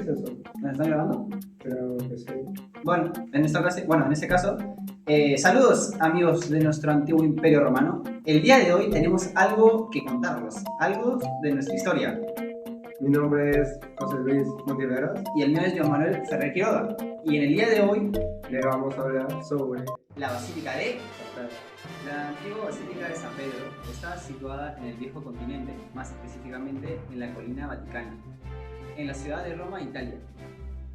¿Qué es eso? ¿Me están grabando? Creo que sí. Bueno, en esta ocasión, en este caso, saludos amigos de nuestro antiguo imperio romano. El día de hoy tenemos algo que contarlos, algo de nuestra historia. Mi nombre es José Luis Montiveros. Y el mío es Joan Manuel Ferrer Quiroga. Y en el día de hoy Le vamos a hablar sobre la Basílica de San Pedro. La antigua Basílica de San Pedro está situada en el viejo continente, más específicamente en la colina Vaticana, en la ciudad de Roma, Italia.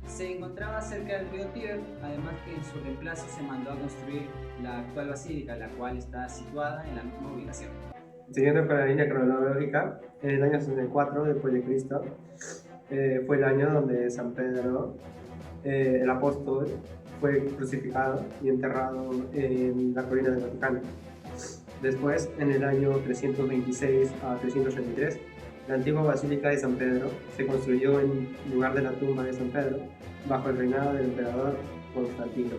Se encontraba cerca del río Tíber, además que en su reemplazo se mandó a construir la actual basílica, la cual está situada en la misma ubicación. Siguiendo con la línea cronológica, en el año 64 después de Cristo fue el año donde San Pedro, el apóstol, fue crucificado y enterrado en la colina del Vaticano. Después, en el año 326 a 333, la antigua Basílica de San Pedro se construyó en lugar de la tumba de San Pedro, bajo el reinado del emperador Constantino.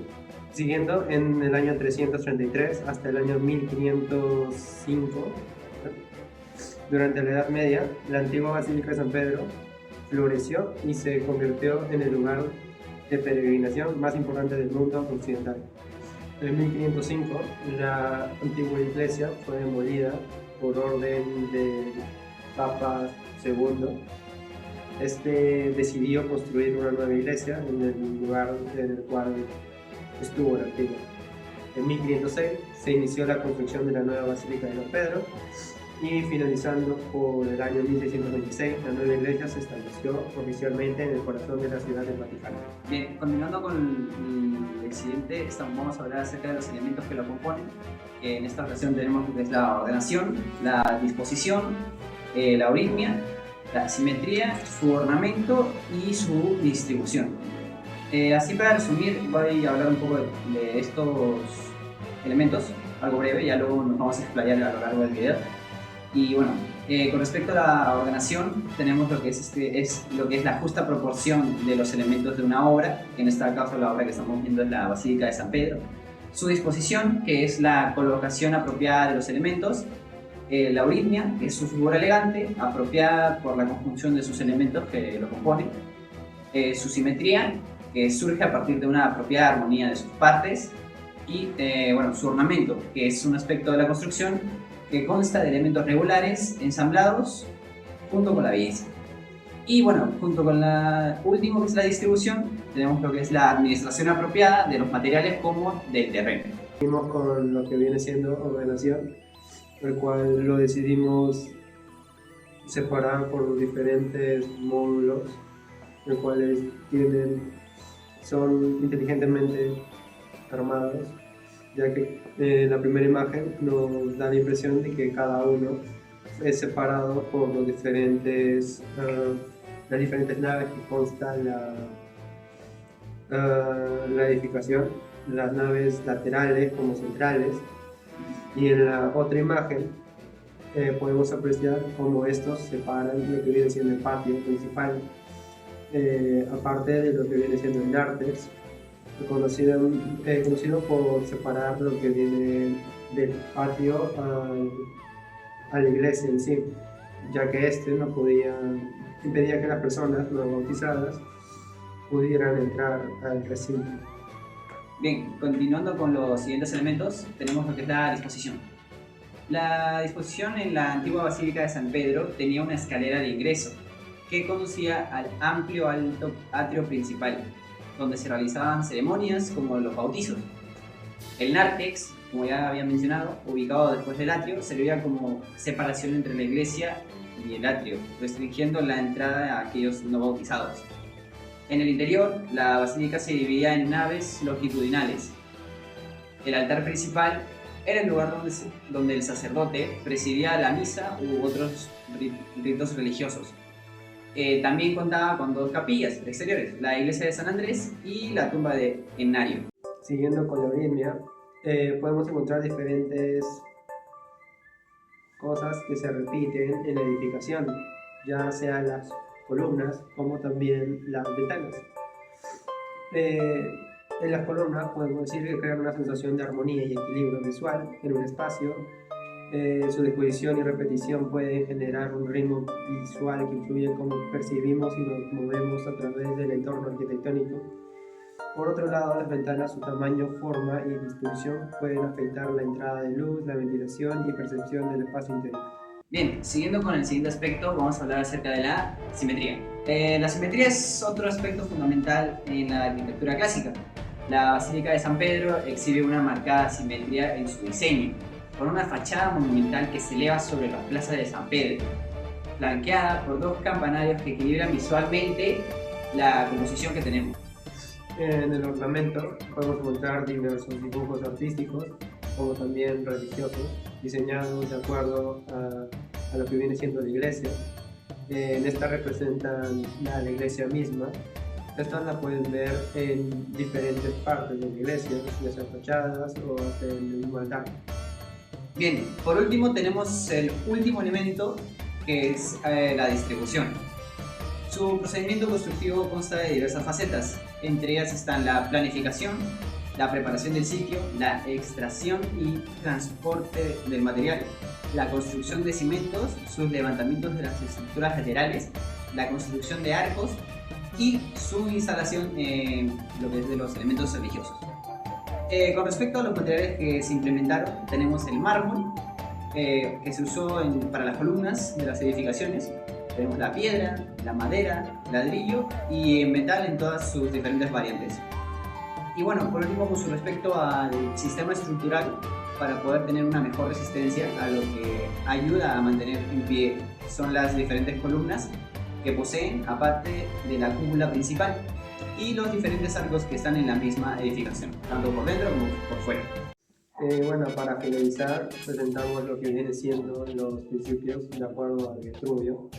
Siguiendo, en el año 333 hasta el año 1505, durante la Edad Media, la antigua Basílica de San Pedro floreció y se convirtió en el lugar de peregrinación más importante del mundo occidental. En 1505, la antigua iglesia fue demolida por orden del Papa II. Este decidió construir una nueva iglesia en el lugar en el cual estuvo la antigua. En 1506 se inició la construcción de la nueva Basílica de San Pedro y finalizando por el año 1626, la nueva iglesia se estableció oficialmente en el corazón de la ciudad del Vaticano. Bien, continuando con el siguiente, vamos a hablar acerca de los elementos que lo componen. En esta ocasión tenemos lo que es la ordenación, la disposición, la euritmia, la simetría, su ornamento y su distribución. Así para resumir, voy a hablar un poco de estos elementos, algo breve, ya luego nos vamos a explayar a lo largo del video. Y bueno, con respecto a la ordenación, tenemos lo que es la justa proporción de los elementos de una obra, que en este caso la obra que estamos viendo es la Basílica de San Pedro. Su disposición, que es la colocación apropiada de los elementos. La euritmia, que es su figura elegante, apropiada por la conjunción de sus elementos que lo componen. Su simetría, que surge a partir de una apropiada armonía de sus partes. Y su ornamento, que es un aspecto de la construcción que consta de elementos regulares ensamblados junto con la belleza. Y bueno, junto con la última, que es la distribución, tenemos lo que es la administración apropiada de los materiales como del terreno. Seguimos con lo que viene siendo ordenación, el cual lo decidimos separar por diferentes módulos, los cuales son inteligentemente armados, ya que la primera imagen nos da la impresión de que cada uno es separado por las diferentes naves que constan la edificación, las naves laterales como centrales, y en la otra imagen podemos apreciar cómo estos separan lo que viene siendo el patio principal, aparte de lo que viene siendo el nártex, conocido por separar lo que viene del patio a la iglesia en sí, ya que impedía que las personas no bautizadas pudieran entrar al recinto. Bien, continuando con los siguientes elementos, tenemos lo que es la disposición. La disposición en la antigua Basílica de San Pedro tenía una escalera de ingreso que conducía al amplio alto atrio principal, donde se realizaban ceremonias como los bautizos. El nártex, como ya había mencionado, ubicado después del atrio, servía como separación entre la iglesia y el atrio, restringiendo la entrada a aquellos no bautizados. En el interior, la basílica se dividía en naves longitudinales. El altar principal era el lugar donde el sacerdote presidía la misa u otros ritos religiosos. También contaba con dos capillas exteriores, la iglesia de San Andrés y la tumba de Ennario. Siguiendo con la euritmia, podemos encontrar diferentes cosas que se repiten en la edificación, ya sea las columnas como también las ventanas. En las columnas podemos decir que crean una sensación de armonía y equilibrio visual en un espacio, Su disposición y repetición pueden generar un ritmo visual que influye en cómo percibimos y nos movemos a través del entorno arquitectónico. Por otro lado, las ventanas, su tamaño, forma y disposición pueden afectar la entrada de luz, la ventilación y percepción del espacio interior. Bien, siguiendo con el siguiente aspecto, vamos a hablar acerca de la simetría. La simetría es otro aspecto fundamental en la arquitectura clásica. La Basílica de San Pedro exhibe una marcada simetría en su diseño, con una fachada monumental que se eleva sobre la plaza de San Pedro, flanqueada por dos campanarios que equilibran visualmente la composición que tenemos. En el ornamento podemos encontrar diversos dibujos artísticos, como también religiosos, diseñados de acuerdo a lo que viene siendo la iglesia. En esta representan la iglesia misma. Estas la pueden ver en diferentes partes de la iglesia, ya sean fachadas o hasta en el mismo altar. Bien, por último tenemos el último elemento, que es la distribución. Su procedimiento constructivo consta de diversas facetas, entre ellas están la planificación, la preparación del sitio, la extracción y transporte del material, la construcción de cimientos, sus levantamientos de las estructuras laterales, la construcción de arcos y su instalación en lo que es de los elementos religiosos. Con respecto a los materiales que se implementaron, tenemos el mármol, que se usó para las columnas de las edificaciones. Tenemos la piedra, la madera, ladrillo y metal en todas sus diferentes variantes. Y bueno, por último, con respecto al sistema estructural, para poder tener una mejor resistencia, a lo que ayuda a mantener en pie son las diferentes columnas que poseen, aparte de la cúpula principal, y los diferentes arcos que están en la misma edificación, tanto por dentro como por fuera. Bueno, para finalizar, presentamos lo que viene siendo los principios de acuerdo al Vitruvio.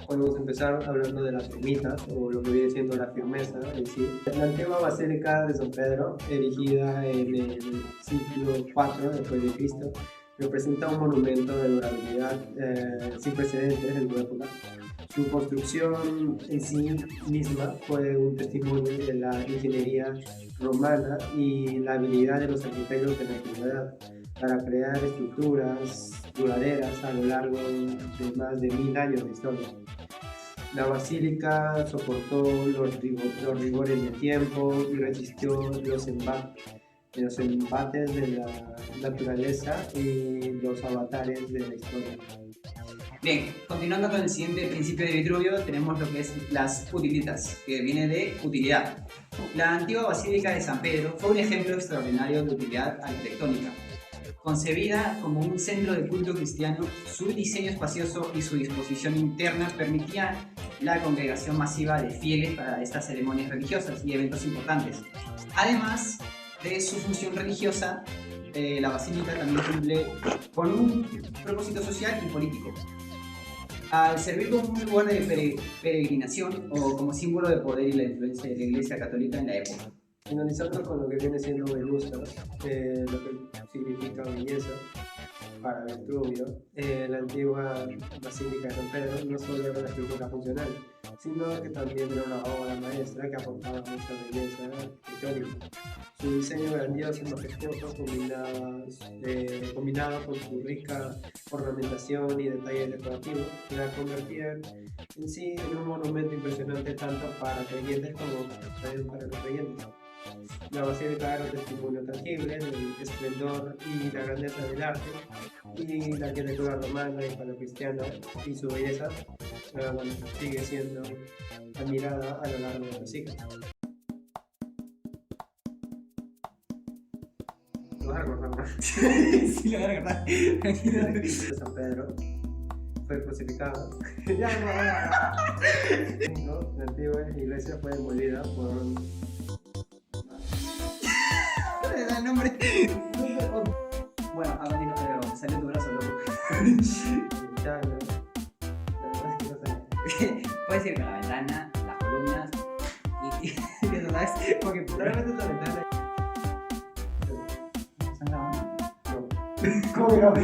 Podemos empezar hablando de las ermitas, o lo que viene siendo la firmeza en sí. La antigua Basílica de San Pedro, erigida en el siglo IV después de Cristo, representa un monumento de durabilidad sin precedentes en su época. Su construcción en sí misma fue un testimonio de la ingeniería romana y la habilidad de los arquitectos de la antigüedad para crear estructuras duraderas a lo largo de más de 1000 años de historia. La basílica soportó los rigores del tiempo y resistió los embates de la naturaleza y los avatares de la historia. Bien, continuando con el siguiente principio de Vitruvio, tenemos lo que es las utilitas, que viene de utilidad. La antigua Basílica de San Pedro fue un ejemplo extraordinario de utilidad arquitectónica. Concebida como un centro de culto cristiano, su diseño espacioso y su disposición interna permitían la congregación masiva de fieles para estas ceremonias religiosas y eventos importantes. Además de su función religiosa, la basílica también cumple con un propósito social y político. Al servir como un lugar de peregrinación o como símbolo de poder y la influencia de la Iglesia Católica en la época. Finalizando con lo que viene siendo Velusta, lo que significa belleza para Vitruvio, la antigua Basílica de San Pedro no solo era una estructura funcional, sino que también era una obra maestra que aportaba mucha belleza arquitectónica. Su diseño grandioso y majestuoso, combinado con su rica ornamentación y detalles decorativos, la convertían en sí en un monumento impresionante tanto para creyentes como también para no creyentes. La basílica era un testimonio tangible del esplendor y la grandeza del arte y la arquitectura romana y paleocristiana, y su belleza sigue siendo admirada a lo largo de los siglos. Lo vas a recordar, ¿no? Sí, lo voy a recordar. San Pedro fue crucificado. La antigua iglesia fue demolida por un... ¿Cuál da el nombre? Bueno, a continuación, pero salió tu brazo, loco. Ya, no. La verdad es que no sé. Puedes ir con la ventana, las columnas y eso, ¿sabes? Porque Probablemente es la ventana. ¿Están grabando? No. ¿Cómo que no?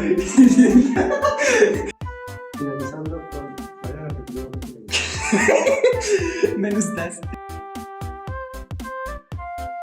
Finalizando con... ¿Cuál era la que tuvimos? Me gustas.